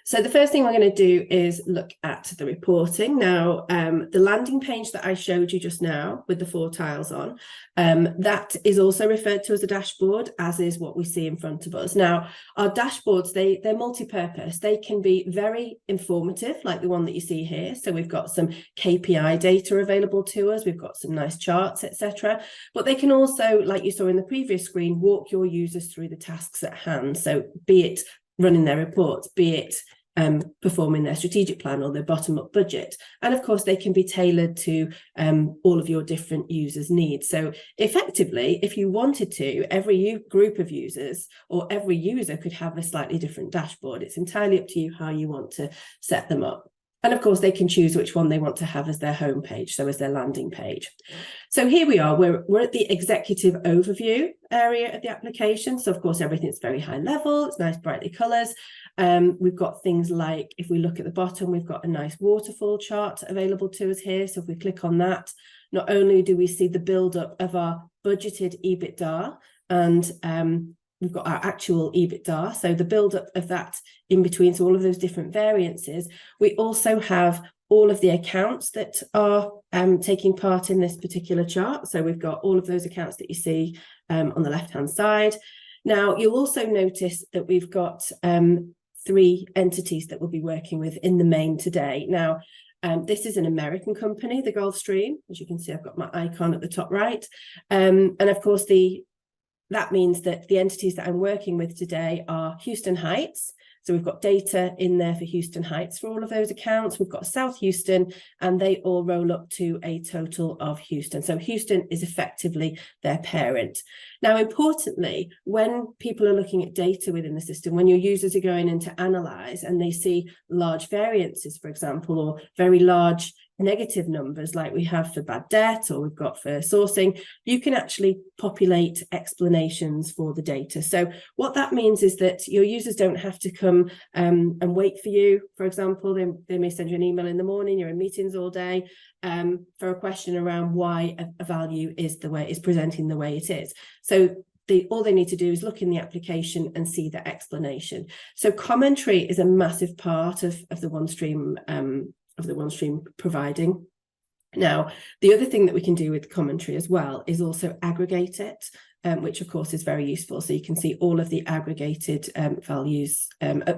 So the first thing we're going to do is look at the reporting. Now, the landing page that I showed you just now with the 4 tiles on, that is also referred to as a dashboard, as is what we see in front of us. Now, our dashboards, they're multi-purpose. They can be very informative, like the one that you see here. So we've got some KPI data available to us. We've got some nice charts, etc. But they can also, like you saw in the previous screen, walk your users through the tasks at hand. So be it running their reports, be it performing their strategic plan or their bottom-up budget. And of course, they can be tailored to all of your different users' needs. So effectively, if you wanted to, every group of users or every user could have a slightly different dashboard. It's entirely up to you how you want to set them up. And of course, they can choose which one they want to have as their home page, so as their landing page. So here we are, we're at the executive overview area of the application. So of course, everything's very high level, it's nice brightly colours. We've got things like, if we look at the bottom, we've got a nice waterfall chart available to us here. So if we click on that, not only do we see the build-up of our budgeted EBITDA and we've got our actual EBITDA, so the build-up of that in between, so all of those different variances. We also have all of the accounts that are taking part in this particular chart. So we've got all of those accounts that you see on the left-hand side. Now, you'll also notice that we've got 3 entities that we'll be working with in the main today. Now, this is an American company, the OneStream. As you can see, I've got my icon at the top right. And of course, that means that the entities that I'm working with today are Houston Heights. So we've got data in there for Houston Heights for all of those accounts. We've got South Houston, and they all roll up to a total of Houston. So Houston is effectively their parent. Now, importantly, when people are looking at data within the system, when your users are going in to analyze and they see large variances, for example, or very large negative numbers like we have for bad debt or we've got for sourcing, you can actually populate explanations for the data. So what that means is that your users don't have to come and wait for you. For example, they may send you an email in the morning, you're in meetings all day for a question around why a value is presenting the way it is. So all they need to do is look in the application and see the explanation. So commentary is a massive part of the OneStream providing. Now, the other thing that we can do with commentary as well is also aggregate it, which of course is very useful. So you can see all of the aggregated values,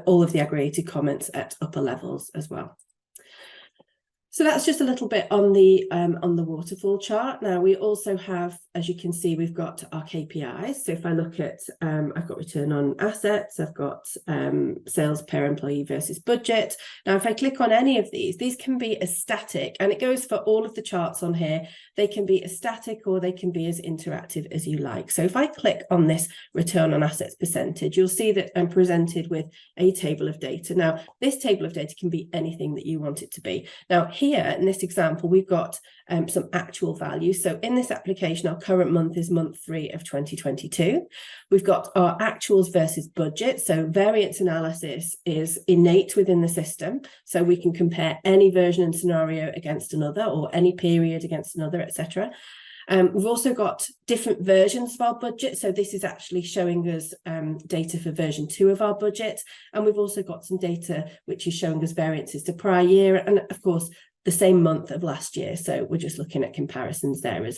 all of the aggregated comments at upper levels as well. So that's just a little bit on the waterfall chart. Now we also have, as you can see, we've got our KPIs. So if I look at, I've got return on assets, I've got sales per employee versus budget. Now, if I click on any of these can be as static, and it goes for all of the charts on here. They can be as static or they can be as interactive as you like. So if I click on this return on assets percentage, you'll see that I'm presented with a table of data. Now, this table of data can be anything that you want it to be. Now, here in this example, we've got some actual values. So in this application, our current month is month 3 of 2022. We've got our actuals versus budget. So variance analysis is innate within the system. So we can compare any version and scenario against another or any period against another, etc. We've also got different versions of our budget. So this is actually showing us data for version 2 of our budget. And we've also got some data which is showing us variances to prior year and, of course, the same month of last year. So we're just looking at comparisons there as